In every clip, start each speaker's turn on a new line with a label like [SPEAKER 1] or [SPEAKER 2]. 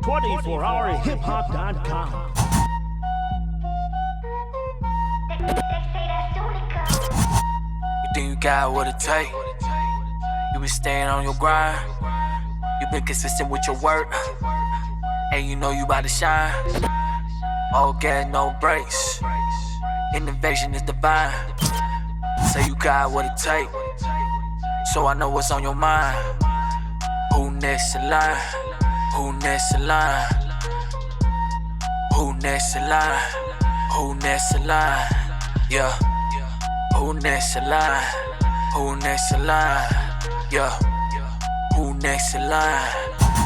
[SPEAKER 1] 24hourhiphop.com.
[SPEAKER 2] You think you got what it take? You been staying on your grind. You been consistent with your work. And you know you about to shine. All gas, no brakes. Innovation is divine. Say you got what it take. So I know what's on your mind. Who next in line? Who next in line? Who next in line? Who next in line? Yeah. Who next in line? Who next in line? Yeah. Who next in line?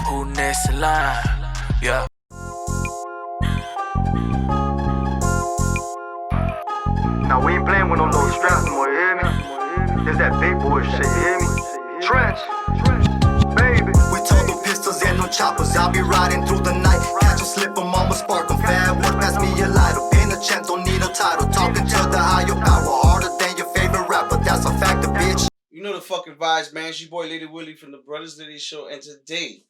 [SPEAKER 2] Who next in line? Yeah.
[SPEAKER 3] Now we ain't playing with no little straps no more, you hear me? There's that big boy shit, you hear me? Trench, baby.
[SPEAKER 4] We told them pistols and no choppers. I'll be riding through the night. Catch 'em, slip 'em, I'ma spark 'em. Fab work, pass me a lighter. Being a champ, don't need a title. Talking to the higher power, harder than your favorite rapper. That's a fact, bitch.
[SPEAKER 5] You know the fucking vibes, man. It's your boy Lady Willie from the Brothers Liddy Show, and today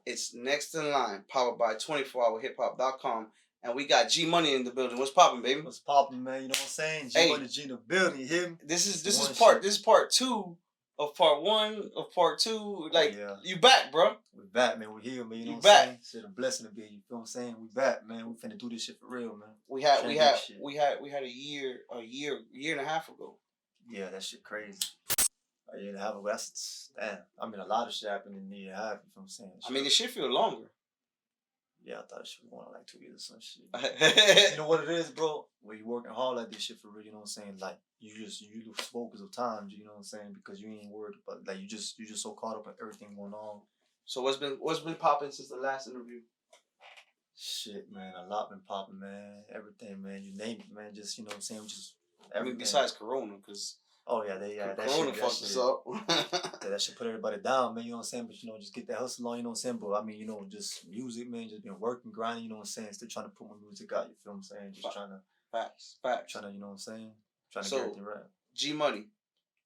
[SPEAKER 5] it's Next in Line, powered by 24hourhiphop.com, and we got G Money in the building. What's poppin', baby?
[SPEAKER 6] What's poppin', man? You know what I'm saying? G Money, G in the building. You hear me?
[SPEAKER 5] This is part two of part one of part two. Like, you back, bro?
[SPEAKER 6] We back, man. We here, man. You know what
[SPEAKER 5] back.
[SPEAKER 6] I'm saying? It's a blessing to be. You feel what I'm saying? We back, man. We finna do this shit for real, man.
[SPEAKER 5] We had a year and a half ago.
[SPEAKER 6] Yeah, that shit crazy. A year and a half ago. That's damn. I mean, a lot of shit happened in a year and a half. You feel what I'm saying?
[SPEAKER 5] I mean, the shit feel longer.
[SPEAKER 6] Yeah, I thought it should be going on like 2 years or some shit. You know what it is, bro? When you working hard like this shit for real, you know what I'm saying? Like you lose focus of time, you know what I'm saying? Because you ain't worried about, like, you just so caught up in everything going on.
[SPEAKER 5] So what's been popping since the last interview?
[SPEAKER 6] Shit, man, a lot been popping, man. Everything, man. You name it, man. Just, you know what I'm saying? Just everything.
[SPEAKER 5] I mean, besides Corona, because
[SPEAKER 6] that
[SPEAKER 5] Corona
[SPEAKER 6] shit,
[SPEAKER 5] fucked us up.
[SPEAKER 6] That shit put everybody down, man. You know what I'm saying? But you know, just get that hustle on. You know what I'm saying? But I mean, you know, just music, man. Just been working, grinding. You know what I'm saying? Still trying to put my music out. You feel what I'm saying? Just trying to
[SPEAKER 5] facts.
[SPEAKER 6] Trying to, you know what I'm saying? Trying to get everything right.
[SPEAKER 5] G Money,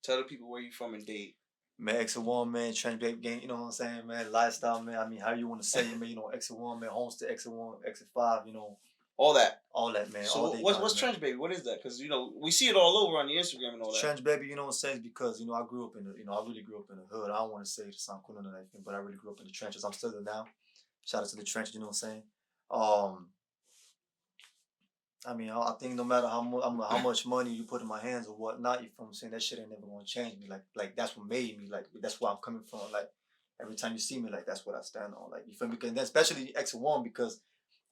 [SPEAKER 5] tell the people where you from and date.
[SPEAKER 6] Man, X1, man, Trench Baby Gang, you know what I'm saying, man, lifestyle, man, I mean, how you want to say it, man, you know, X1, man, Homestead, X1, X5, you know.
[SPEAKER 5] All that,
[SPEAKER 6] man.
[SPEAKER 5] So what's Trench Baby? What is that? Because, you know, we see it all over on the Instagram and all that.
[SPEAKER 6] Trench Baby, you know what I'm saying, because, you know, I really grew up in the hood. I don't want to say it to sound cool or anything, but I really grew up in the trenches. I'm still there now. Shout out to the trenches, you know what I'm saying. I mean, I think no matter how much money you put in my hands or whatnot, you feel what I'm saying, that shit ain't never gonna change me. Like that's what made me. Like that's where I'm coming from. Like every time you see me, like that's what I stand on. Like you feel me? Because especially X1, because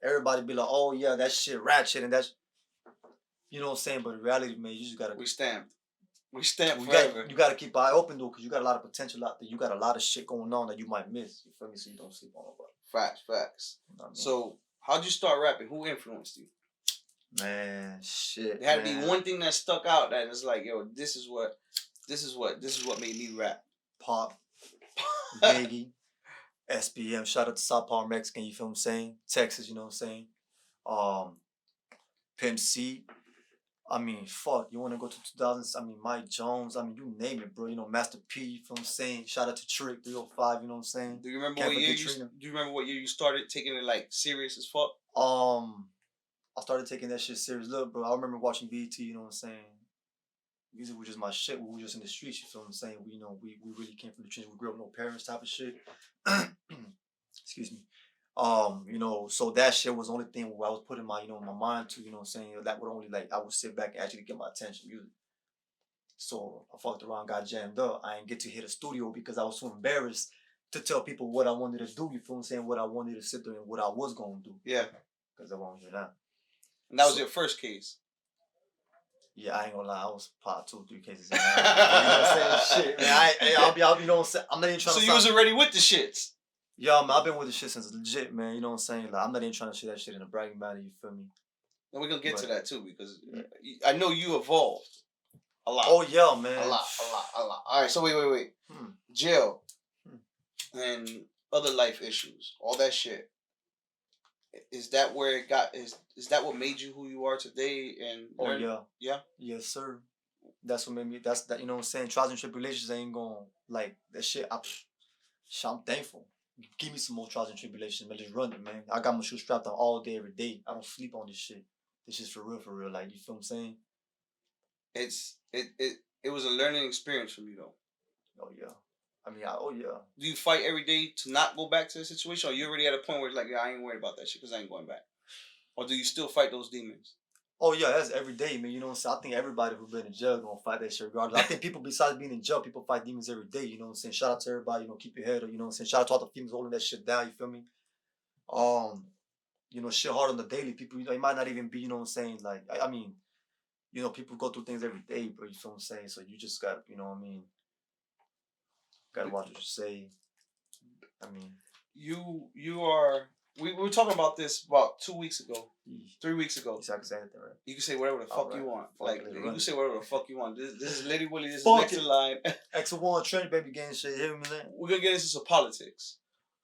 [SPEAKER 6] everybody be like, oh yeah, that shit ratchet and that's, you know what I'm saying. But in reality, man, you just gotta. We stamped forever. You gotta keep an eye open though, because you got a lot of potential out there. You got a lot of shit going on that you might miss. You feel me? So you don't sleep on nobody.
[SPEAKER 5] Facts. You know what I mean? So how'd you start rapping? Who influenced you?
[SPEAKER 6] Man, shit.
[SPEAKER 5] There had to be one thing that stuck out that is like, yo, this is what made me rap.
[SPEAKER 6] Pop, Biggie, SPM. Shout out to South Park Mexican. You feel what I'm saying? Texas. You know what I'm saying? Pimp C. I mean, fuck. You want to go to 2000s? I mean, Mike Jones. I mean, you name it, bro. You know, Master P. You feel what I'm saying? Shout out to Trick 305. You know what I'm saying?
[SPEAKER 5] Do you remember what year you started taking it like serious as fuck?
[SPEAKER 6] I started taking that shit serious. Look, bro, I remember watching BET, you know what I'm saying? Music was just my shit. We were just in the streets, you feel what I'm saying? We really came from the trenches. We grew up with no parents type of shit. Excuse me. You know, so that shit was the only thing where I was putting my, you know, my mind to, you know what I'm saying? That would only, like, I would sit back and actually get my attention, music. So I fucked around, got jammed up. I didn't get to hit a studio because I was so embarrassed to tell people what I wanted to do, you feel what I'm saying? What I wanted to sit there and what I was going to do.
[SPEAKER 5] Yeah.
[SPEAKER 6] Because I won't hear that.
[SPEAKER 5] And that was your first case?
[SPEAKER 6] Yeah, I ain't gonna lie. I was probably 2 or 3 cases in. You know what I'm saying? Shit, man. I'll be, you know what I'm saying? I'm not even trying to.
[SPEAKER 5] So you was already with the shits?
[SPEAKER 6] Yeah, man, I've been with the shit since legit, man. You know what I'm saying? Like, I'm not even trying to say that shit in a bragging manner, you feel me?
[SPEAKER 5] And we're gonna get to that too, because I know you evolved a lot.
[SPEAKER 6] Oh, yeah, man.
[SPEAKER 5] A lot. All right, so wait. Jail and other life issues, all that shit. Is that where it got? Is that what made you who you are today? And
[SPEAKER 6] yeah, yes sir. That's what made me. You know what I'm saying. Trials and tribulations ain't going like that shit. I'm thankful. give me some more trials and tribulations, man. Just run it, man. I got my shoes strapped on all day, every day. I don't sleep on this shit. This is for real. Like, you feel what I'm saying?
[SPEAKER 5] It was a learning experience for me though.
[SPEAKER 6] Oh yeah. I mean, oh yeah.
[SPEAKER 5] Do you fight every day to not go back to the situation, or you already at a point where it's like, yeah, I ain't worried about that shit because I ain't going back? Or do you still fight those demons?
[SPEAKER 6] Oh yeah, that's every day, man. You know what I'm saying? I think everybody who's been in jail gonna fight that shit regardless. I think people besides being in jail, people fight demons every day. You know what I'm saying? Shout out to everybody. You know, keep your head up. You know what I'm saying? Shout out to all the females holding that shit down. You feel me? You know, shit hard on the daily. People, you know, it might not even be. You know what I'm saying? Like, I mean, you know, people go through things every day, bro. You feel what I'm saying? So you just got, you know what I mean? Gotta watch what you say. I mean,
[SPEAKER 5] you are. We were talking about this about 2 weeks ago, 3 weeks ago.
[SPEAKER 6] You can say anything, right?
[SPEAKER 5] You can say whatever the fuck you want. Like, you can say whatever the fuck you want. This is Lady Willie. This is
[SPEAKER 6] Fuck
[SPEAKER 5] next
[SPEAKER 6] it.
[SPEAKER 5] in line.
[SPEAKER 6] X1 Trench baby gang shit. Hear me, man?
[SPEAKER 5] We're gonna get into some politics.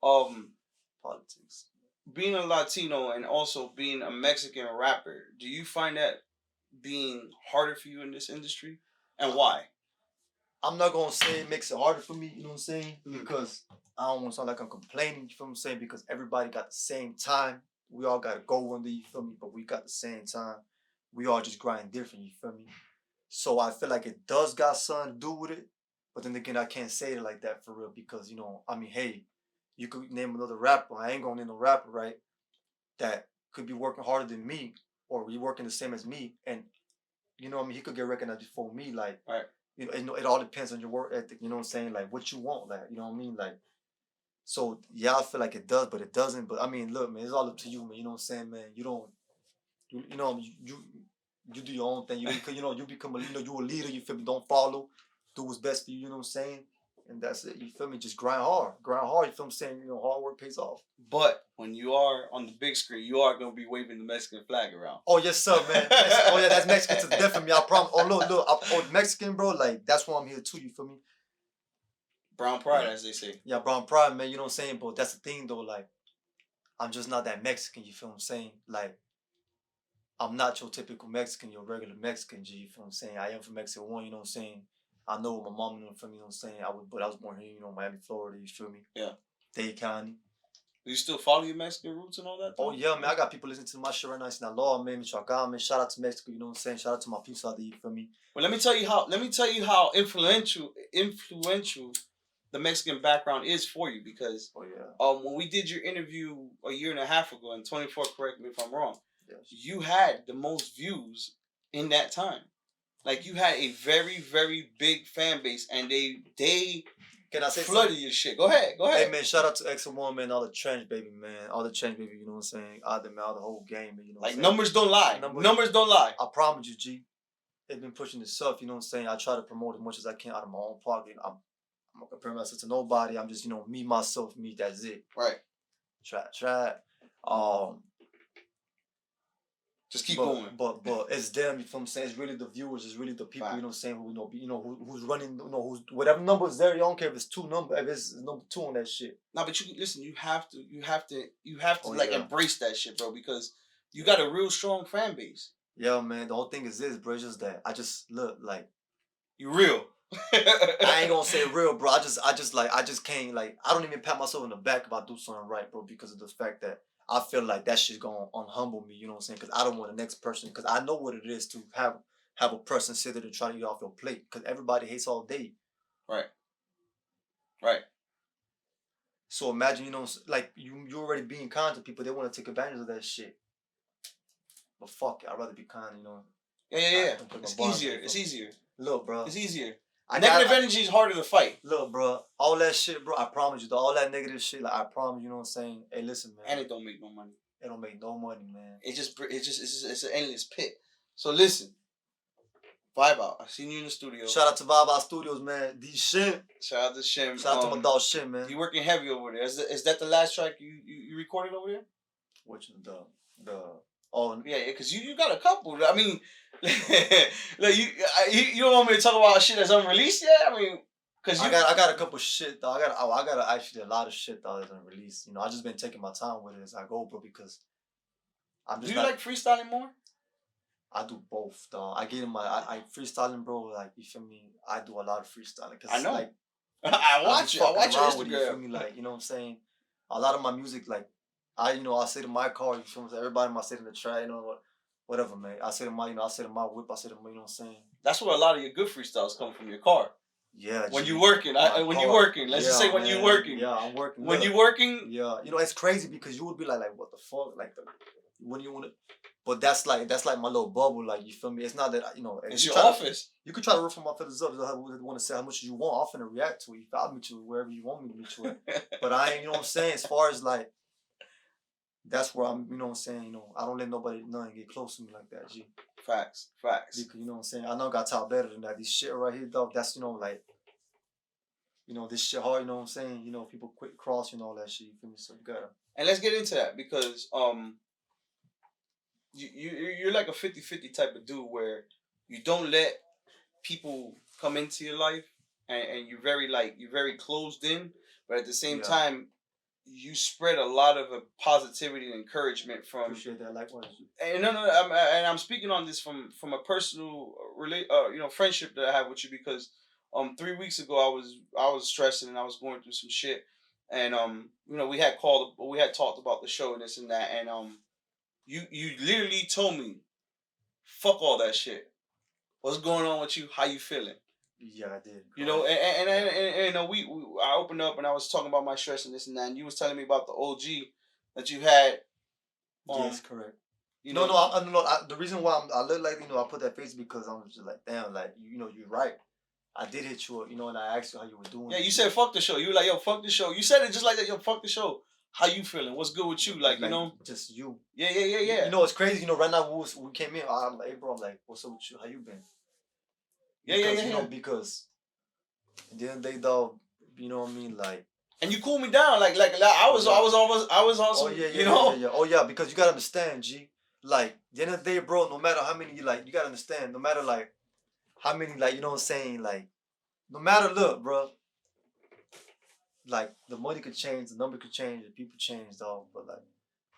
[SPEAKER 6] Politics.
[SPEAKER 5] Being a Latino and also being a Mexican rapper, do you find that being harder for you in this industry, and why?
[SPEAKER 6] I'm not gonna say it makes it harder for me, you know what I'm saying? Because I don't want to sound like I'm complaining, you feel what I'm saying? Because everybody got the same time. We all gotta go one day, you feel me? But we got the same time. We all just grind different, you feel me? So I feel like it does got something to do with it. But then again, I can't say it like that for real because, you know, I mean, hey, you could name another rapper. I ain't gonna name no rapper, right? That could be working harder than me or be working the same as me. And, you know what I mean? He could get recognized before me, like,
[SPEAKER 5] Right.
[SPEAKER 6] you know, it all depends on your work ethic. You know what I'm saying? Like what you want, like you know what I mean? Like, so yeah, I feel like it does, but it doesn't. But I mean, look, man, it's all up to you, man. You know what I'm saying, man? You don't, you know, you do your own thing. You know, you become a, you know, you a leader. You feel me? Don't follow. Do what's best for you. You know what I'm saying? And that's it. You feel me? Just grind hard. Grind hard. You feel what I'm saying? You know, hard work pays off.
[SPEAKER 5] But when you are on the big screen, you are gonna be waving the Mexican flag around.
[SPEAKER 6] Oh yes, sir, man. Oh yeah, that's Mexican to the death of me. I promise. Oh look, Mexican, bro. Like that's why I'm here too. You feel me?
[SPEAKER 5] Brown pride, as they say.
[SPEAKER 6] Yeah, brown pride, man. You know what I'm saying? But that's the thing, though. Like, I'm just not that Mexican. You feel what I'm saying? Like, I'm not your typical Mexican, your regular Mexican. G. You feel what I'm saying? I am from Mexico One. You know what I'm saying? I know my mom and them from. You know what I'm saying? I was born here. You know, Miami, Florida. You feel me?
[SPEAKER 5] Yeah.
[SPEAKER 6] Dade County.
[SPEAKER 5] Do you still follow your Mexican roots and all that?
[SPEAKER 6] Oh yeah, man. I got people listening to my shit right now. It's not law, man. Michoacan, man. Shout out to Mexico. You know what I'm saying? Shout out to my people out there. You feel me?
[SPEAKER 5] Well, let me tell you how influential the Mexican background is for you, because when we did your interview a year and a half ago, and 24, correct me if I'm wrong,
[SPEAKER 6] yes,
[SPEAKER 5] you had the most views in that time. Like, you had a very, very big fan base, and they
[SPEAKER 6] can I say
[SPEAKER 5] flooded
[SPEAKER 6] something?
[SPEAKER 5] your shit. Go ahead.
[SPEAKER 6] Hey man, shout out to X1, man, all the trench baby, man, all the trench baby. You know what I'm saying? All the whole game, man. You know what
[SPEAKER 5] like,
[SPEAKER 6] I'm saying?
[SPEAKER 5] numbers don't lie. Numbers don't lie.
[SPEAKER 6] I promise you, G. They've been pushing this stuff. You know what I'm saying? I try to promote as much as I can out of my own pocket. I'm not comparing myself to nobody. I'm just, you know, me, myself, me. That's it.
[SPEAKER 5] Right.
[SPEAKER 6] Try.
[SPEAKER 5] Just keep going.
[SPEAKER 6] But it's them. You feel what I'm saying? It's really the viewers. It's really the people. Right. You know what I'm saying? Who who's running? You know, who's whatever number is there. You don't care if it's if it's number 2 on that shit.
[SPEAKER 5] Nah, but you listen. You have to like embrace that shit, bro, because you got a real strong fan base.
[SPEAKER 6] Yeah, man. The whole thing is this, bro. It's just that I just look like
[SPEAKER 5] you real.
[SPEAKER 6] I ain't gonna say real, bro. I just can't, like, I don't even pat myself in the back if I do something right, bro, because of the fact that I feel like that shit's gonna unhumble me, you know what I'm saying? Because I don't want the next person, because I know what it is to have a person sit there to try to get off your plate, because everybody hates all day.
[SPEAKER 5] Right.
[SPEAKER 6] So imagine, you know, like, you already being kind to people, they want to take advantage of that shit. But fuck it, I'd rather be kind, you know?
[SPEAKER 5] Yeah. It's easier.
[SPEAKER 6] Look, bro.
[SPEAKER 5] It's easier. Negative energy is harder to fight.
[SPEAKER 6] Look, bro, all that shit, bro, I promise you, all that negative shit, like, I promise, you know what I'm saying? Hey, listen, man.
[SPEAKER 5] And it don't make no money.
[SPEAKER 6] It don't make no money, man.
[SPEAKER 5] It's an endless pit. So listen, Vibe Out. I seen you in the studio.
[SPEAKER 6] Shout out to Vibe Out Studios, man. D Shim.
[SPEAKER 5] Shout out to Shim.
[SPEAKER 6] Shout out to my dog Shim, man.
[SPEAKER 5] You working heavy over there. Is that the last track you recorded over there?
[SPEAKER 6] Which oh
[SPEAKER 5] yeah, because you got a couple. I mean, like you don't want me to talk about shit that's unreleased yet? I mean, cause
[SPEAKER 6] I got a couple shit though. I got actually a lot of shit though that's unreleased. You know, I just been taking my time with it as I go, bro, because I'm just.
[SPEAKER 5] Do you like freestyling more?
[SPEAKER 6] I do both, though. I get in I freestyling, bro. Like, you feel me? I do a lot of freestyling. Cause
[SPEAKER 5] I know.
[SPEAKER 6] Like,
[SPEAKER 5] I watch your Instagram.
[SPEAKER 6] You feel me? Like, you know what I'm saying? a lot of my music, like, I sit in my car, you feel me? Everybody might sit in the track, whatever, man. I sit in my, I sit in my whip, I sit in my, you know what I'm saying?
[SPEAKER 5] That's where a lot of your good freestyles come from, your car.
[SPEAKER 6] Yeah,
[SPEAKER 5] When
[SPEAKER 6] G,
[SPEAKER 5] you working, when you working. Let's just say when you working.
[SPEAKER 6] Yeah, I'm working.
[SPEAKER 5] When
[SPEAKER 6] Look,
[SPEAKER 5] you working.
[SPEAKER 6] yeah, it's crazy because you would be like, what the fuck, like, when you want to, but that's like my little bubble, like, you feel me? It's not that
[SPEAKER 5] It's your office.
[SPEAKER 6] You could try to rip from my feathers up. I want to say how much you want. I'm finna react to it. I'll meet you wherever you want me to meet you at. But I ain't, you know what I'm saying? As far as like, that's where I'm, you know what I'm saying? I don't let nothing get close to me like that, G.
[SPEAKER 5] Facts.
[SPEAKER 6] Because, you know what I'm saying? I know I got taught better than that. This shit right here, dog, that's, like, this shit hard, you know what I'm saying? People quick cross, all that shit. You feel me? So you gotta.
[SPEAKER 5] And let's get into that because you're like a 50-50 type of dude where you don't let people come into your life and you're very closed in, but at the same time you spread a lot of positivity and encouragement from.
[SPEAKER 6] Appreciate that, likewise.
[SPEAKER 5] And I'm speaking on this from a personal friendship that I have with you because 3 weeks ago I was stressing and I was going through some shit and we had talked about the show and this and that and you literally told me fuck all that shit. What's going on with you? How you feeling?
[SPEAKER 6] Yeah, I did.
[SPEAKER 5] You know, and we I opened up and I was talking about my stress and this and that, and you was telling me about the OG that you had.
[SPEAKER 6] Yes, correct.
[SPEAKER 5] You know,
[SPEAKER 6] the reason why I look like I put that face because I'm just like, damn, like you're right. I did hit you, and I asked you how you were doing.
[SPEAKER 5] Yeah, you said fuck the show. You were like, yo, fuck the show. You said it just like that, yo, fuck the show. How you feeling? What's good with you? Like
[SPEAKER 6] just you.
[SPEAKER 5] Yeah.
[SPEAKER 6] It's crazy. Right now we came in. I'm like, hey, bro, I'm like, what's up with you? How you been?
[SPEAKER 5] Yeah.
[SPEAKER 6] Because at the end of the day, dog, you know what I mean, like.
[SPEAKER 5] And you cooled me down, like I was on some,
[SPEAKER 6] Yeah. Oh yeah, because you gotta understand, G. Like, at the end of the day, bro, no matter how many you gotta understand, no matter like how many you know what I'm saying, like, no matter look, bro. Like the money could change, the number could change, the people change, dog. But like,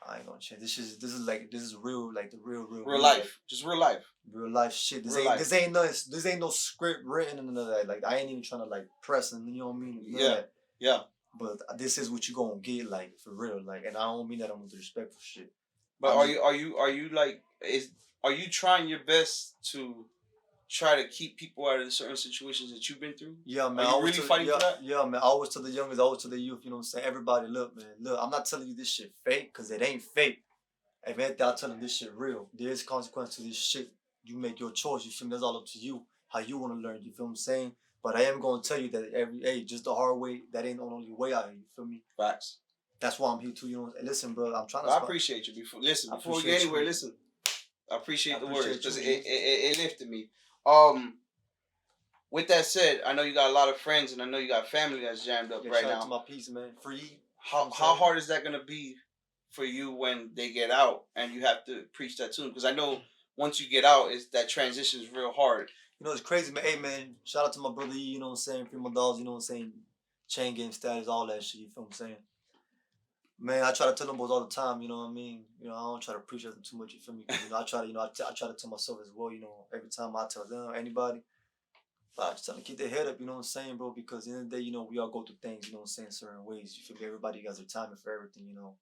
[SPEAKER 6] I ain't gonna change. This is real, like the real
[SPEAKER 5] life,
[SPEAKER 6] like,
[SPEAKER 5] just real life
[SPEAKER 6] shit. This ain't no script written and none of that. Like I ain't even trying to like press and you know what I mean.
[SPEAKER 5] Yeah.
[SPEAKER 6] But this is what you gonna get, like for real, like, and I don't mean that I'm with respectful shit.
[SPEAKER 5] But are you like are you trying your best to try to keep people out of certain situations that you've been through?
[SPEAKER 6] Yeah, man.
[SPEAKER 5] Are you really fighting for that?
[SPEAKER 6] Yeah, man. Always to the youngest, always to the youth. You know what I'm saying? Everybody, look, man. Look, I'm not telling you this shit fake, because it ain't fake. If anything, I'm telling you this shit real. There is consequence to this shit. You make your choice. You feel me? That's all up to you. How you want to learn. You feel what I'm saying? But I am going to tell you that just the hard way, that ain't the only way out here. You feel me?
[SPEAKER 5] Facts.
[SPEAKER 6] That's why I'm here too. You know, listen, bro. I'm trying to.
[SPEAKER 5] I appreciate you. Before we get anywhere, listen. I appreciate the words because it lifted me. With that said, I know you got a lot of friends and I know you got family that's jammed up right now.
[SPEAKER 6] Shout out to my piece, man. Free.
[SPEAKER 5] How hard is that gonna be for you when they get out and you have to preach that to them? Because I know once you get out, that transition is real hard.
[SPEAKER 6] You know, it's crazy, man. Hey, man, shout out to my brother E, you know what I'm saying? Primo Dolls, you know what I'm saying? Chain game status, all that shit, you feel what I'm saying? Man, I try to tell them boys all the time, you know what I mean? I don't try to preach at them too much, you feel me? I try to, I try to tell myself as well, every time I tell them, anybody, but I just tell them to keep their head up, you know what I'm saying, bro? Because at the end of the day, we all go through things, you know what I'm saying, certain ways. You feel me? Everybody has their timing for everything, you know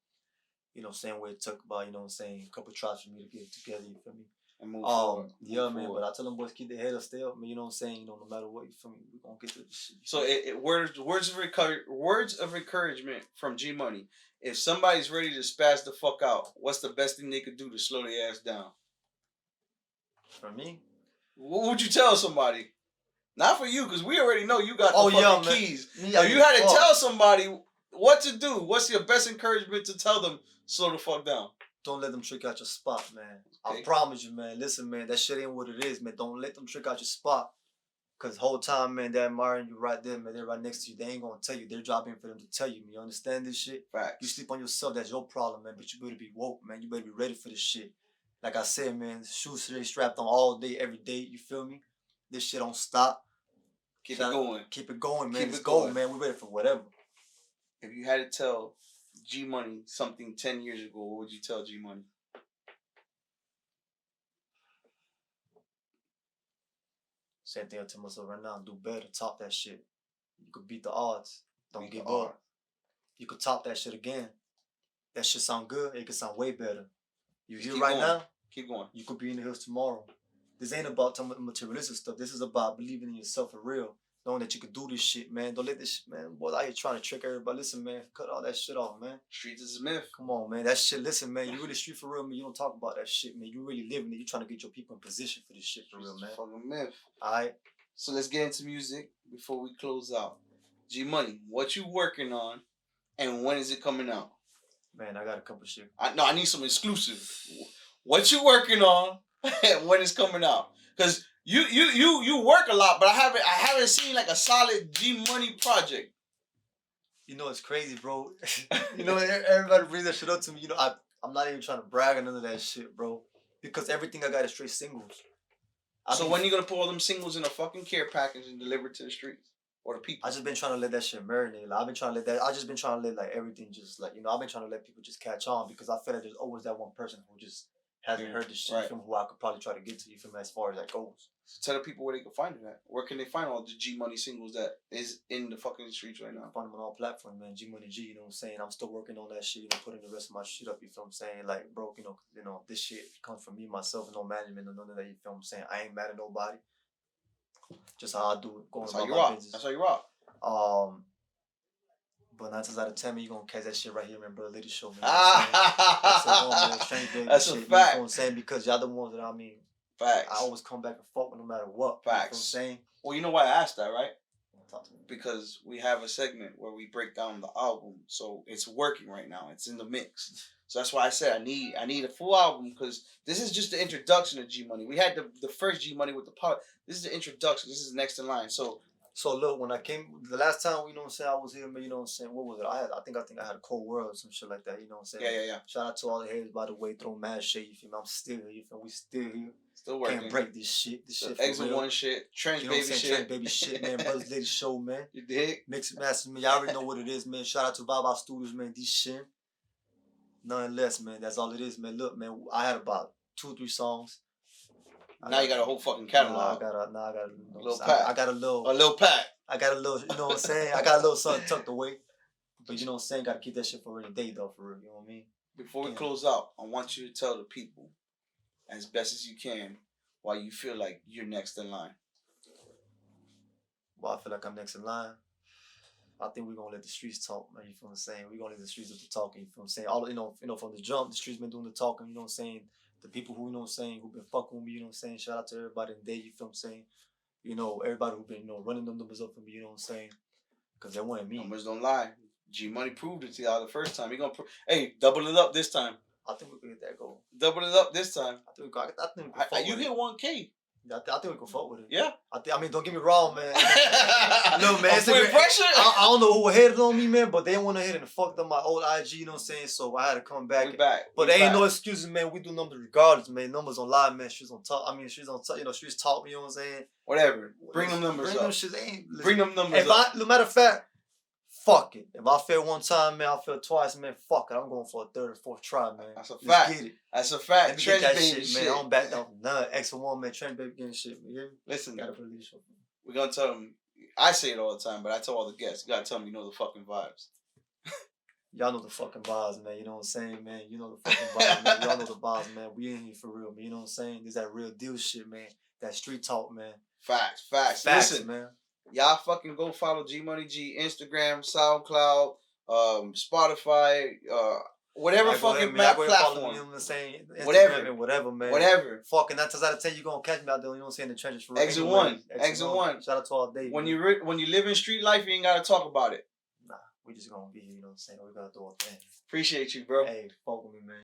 [SPEAKER 6] what I'm saying, where it took about, you know what I'm saying, a couple tries for me to get it together, you feel me?
[SPEAKER 5] And move forward.
[SPEAKER 6] Yeah, man, but I tell them boys keep their head up still, man, you know what I'm saying, no matter what, you feel me, we're gonna get through this shit.
[SPEAKER 5] So words of encouragement from G Money. If somebody's ready to spaz the fuck out, what's the best thing they could do to slow their ass down?
[SPEAKER 6] For me?
[SPEAKER 5] What would you tell somebody? Not for you, because we already know you got the fucking keys. Yeah, if you had to tell somebody what to do, what's your best encouragement to tell them slow the fuck down?
[SPEAKER 6] Don't let them trick out your spot, man.
[SPEAKER 5] Okay.
[SPEAKER 6] I promise you, man. Listen, man, that shit ain't what it is, man. Don't let them trick out your spot. Because the whole time, man, they're admiring you right there, man. They're right next to you. They ain't going to tell you. They're dropping for them to tell you, man. You understand this shit?
[SPEAKER 5] Facts.
[SPEAKER 6] You sleep on yourself, that's your problem, man. But you better be woke, man. You better be ready for this shit. Like I said, man, shoes stay strapped on all day, every day. You feel me? This shit don't stop.
[SPEAKER 5] Keep it going.
[SPEAKER 6] Keep it going, man.
[SPEAKER 5] Keep it going,
[SPEAKER 6] man. We're ready for whatever.
[SPEAKER 5] If you had to tell G Money something 10 years ago, what would you tell G Money?
[SPEAKER 6] Same thing I tell myself right now. Do better. Top that shit. You could beat the odds. Don't give up. you could top that shit again. That shit sound good. It could sound way better. You here
[SPEAKER 5] Keep
[SPEAKER 6] right
[SPEAKER 5] going.
[SPEAKER 6] now.
[SPEAKER 5] Keep going.
[SPEAKER 6] You could be in the hills tomorrow. This ain't about some materialistic stuff. This is about believing in yourself for real. Knowing that you could do this shit, man. Don't let this shit, man. Boys out here trying to trick everybody. Listen, man. Cut all that shit off, man.
[SPEAKER 5] Streets is a myth.
[SPEAKER 6] Come on, man. That shit, listen, man. You really street for real, man. You don't talk about that shit, man. You really living it. You trying to get your people in position for this shit for real, man.
[SPEAKER 5] Fucking myth.
[SPEAKER 6] Alright.
[SPEAKER 5] So let's get into music before we close out. G Money, what you working on, and when is it coming out?
[SPEAKER 6] Man, I got a couple shit.
[SPEAKER 5] I need some exclusive. What you working on, and when it's coming out? Cause you work a lot, but I haven't seen like a solid G Money project.
[SPEAKER 6] You know, it's crazy, bro. You know, everybody brings that shit up to me. You know, I'm not even trying to brag or none of that shit, bro. Because everything I got is straight singles.
[SPEAKER 5] So when you gonna put all them singles in a fucking care package and deliver it to the streets or the people?
[SPEAKER 6] I just been trying to let that shit marinate. Like, I just been trying to let like everything just like, you know, I've been trying to let people just catch on because I feel like there's always that one person who just hasn't heard this shit,
[SPEAKER 5] right.
[SPEAKER 6] From who I could probably try to get to, you feel me, as far as that goes.
[SPEAKER 5] So tell the people where they can find it at. Where can they find all the G Money singles that is in the fucking streets right now?
[SPEAKER 6] Find them on all platforms, man. G Money G, you know what I'm saying? I'm still working on that shit, you know, putting the rest of my shit up, you feel what I'm saying? Like, bro, you know, this shit comes from me, myself, no management, or none of that, you feel what I'm saying? I ain't mad at nobody. Just how I do it, going about my business.
[SPEAKER 5] That's how you rock.
[SPEAKER 6] But 9 times out of 10, man, you gonna catch that shit right here, man, Brother Lady Show, man.
[SPEAKER 5] That's a fact.
[SPEAKER 6] You know what I'm saying? Because y'all the ones that
[SPEAKER 5] Facts.
[SPEAKER 6] I always come back and fuck with no matter what.
[SPEAKER 5] Facts.
[SPEAKER 6] You know what I'm saying?
[SPEAKER 5] Well, you know why I asked that, right?
[SPEAKER 6] Talk to me.
[SPEAKER 5] Because we have a segment where we break down the album, so it's working right now. It's in the mix. So that's why I said I need a full album because this is just the introduction of G Money. We had the first G Money with the power. This is the introduction. This is next in line.
[SPEAKER 6] So look, when I came the last time, you know what I'm saying, I was here, man, you know what I'm saying, what was it? I think I had a Cold World or some shit like that, you know what I'm saying?
[SPEAKER 5] Yeah.
[SPEAKER 6] Shout out to all the haters, by the way, throw mad shit, you feel me? I'm still here, you feel me? We still here.
[SPEAKER 5] Still working.
[SPEAKER 6] Can't break this shit. This shit for
[SPEAKER 5] Exit
[SPEAKER 6] real.
[SPEAKER 5] One shit, Trench
[SPEAKER 6] you know
[SPEAKER 5] Baby shit.
[SPEAKER 6] Trench Baby shit, man. Brothers Lady Show, man.
[SPEAKER 5] You dig?
[SPEAKER 6] Mix and Masters, man. Y'all already know what it is, man. Shout out to Baba Studios, man. This shit. Nothing less, man. That's all it is, man. Look, man, I had about 2 or 3 songs.
[SPEAKER 5] Now you got a whole fucking catalog.
[SPEAKER 6] I got a
[SPEAKER 5] little pack.
[SPEAKER 6] I got a little
[SPEAKER 5] pack.
[SPEAKER 6] I got a little, you know what I'm saying? I got a little something tucked away. But you know what I'm saying? Gotta keep that shit for a rainy day though, for real. You know what I mean?
[SPEAKER 5] Before we close out, I want you to tell the people as best as you can why you feel like you're next in line.
[SPEAKER 6] Well, I feel like I'm next in line. I think we're gonna let the streets talk, man. You feel what I'm saying? We're gonna let the streets do the talking, you feel what I'm saying? All you know, from the jump, the streets been doing the talking, you know what I'm saying? The people who, you know what I'm saying, who've been fucking with me, you know what I'm saying? Shout out to everybody in the day, you feel what I'm saying? You know, everybody who been, you know, running them numbers up for me, you know what I'm saying? Because that wasn't me.
[SPEAKER 5] Numbers don't lie. G Money proved it to y'all the first time. He gonna hey, double it up this time.
[SPEAKER 6] I think we could get that goal.
[SPEAKER 5] Double it up this time.
[SPEAKER 6] I think we could
[SPEAKER 5] you hit 1K.
[SPEAKER 6] I think we can fuck with it.
[SPEAKER 5] Yeah.
[SPEAKER 6] I mean, don't get me wrong, man.
[SPEAKER 5] No, man.
[SPEAKER 6] Pressure. I don't know who hated on me, man, but they want to hit and fucked up my old IG, you know what I'm saying? So I had to come back.
[SPEAKER 5] We back.
[SPEAKER 6] But there ain't no excuses, man. We do numbers regardless, man. Numbers don't lie, man. Streets on top. You know, streets talk me, you know what I'm saying?
[SPEAKER 5] Whatever. Bring them numbers up. Bring them numbers up.
[SPEAKER 6] No matter of fact, fuck it. If I fail one time, man, I fail twice, man. Fuck it. I'm going for a 3rd or 4th try, man.
[SPEAKER 5] That's a fact.
[SPEAKER 6] Let's get it.
[SPEAKER 5] That's a fact.
[SPEAKER 6] Let me get that
[SPEAKER 5] baby
[SPEAKER 6] shit, man. I don't back down from none. X1, man. Trent baby getting shit, man. You hear me?
[SPEAKER 5] Listen,
[SPEAKER 6] Gotta put this shit.
[SPEAKER 5] we're gonna tell them. I say it all the time, but I tell all the guests, you gotta tell them you know the fucking vibes.
[SPEAKER 6] Y'all know the fucking vibes, man. You know what I'm saying, man? You know the fucking vibes, man. Y'all know the vibes, man. We in here for real, man. You know what I'm saying? There's that real deal shit, man. That street talk, man.
[SPEAKER 5] Facts. Listen,
[SPEAKER 6] man.
[SPEAKER 5] Y'all fucking go follow G Money G, Instagram, SoundCloud, Spotify, whatever fucking platform.
[SPEAKER 6] Follow, you know what I'm saying? Instagram
[SPEAKER 5] whatever,
[SPEAKER 6] man.
[SPEAKER 5] Whatever.
[SPEAKER 6] Fucking 9 times out of 10, you gonna catch me out there. You know what I'm saying? The trenches for real.
[SPEAKER 5] Exit one.
[SPEAKER 6] Shout out to all day.
[SPEAKER 5] When you live in street life, you ain't gotta talk about it.
[SPEAKER 6] Nah, we just gonna be here. You know what I'm saying? We gotta do our thing.
[SPEAKER 5] Appreciate you, bro.
[SPEAKER 6] Hey, fuck with me, man.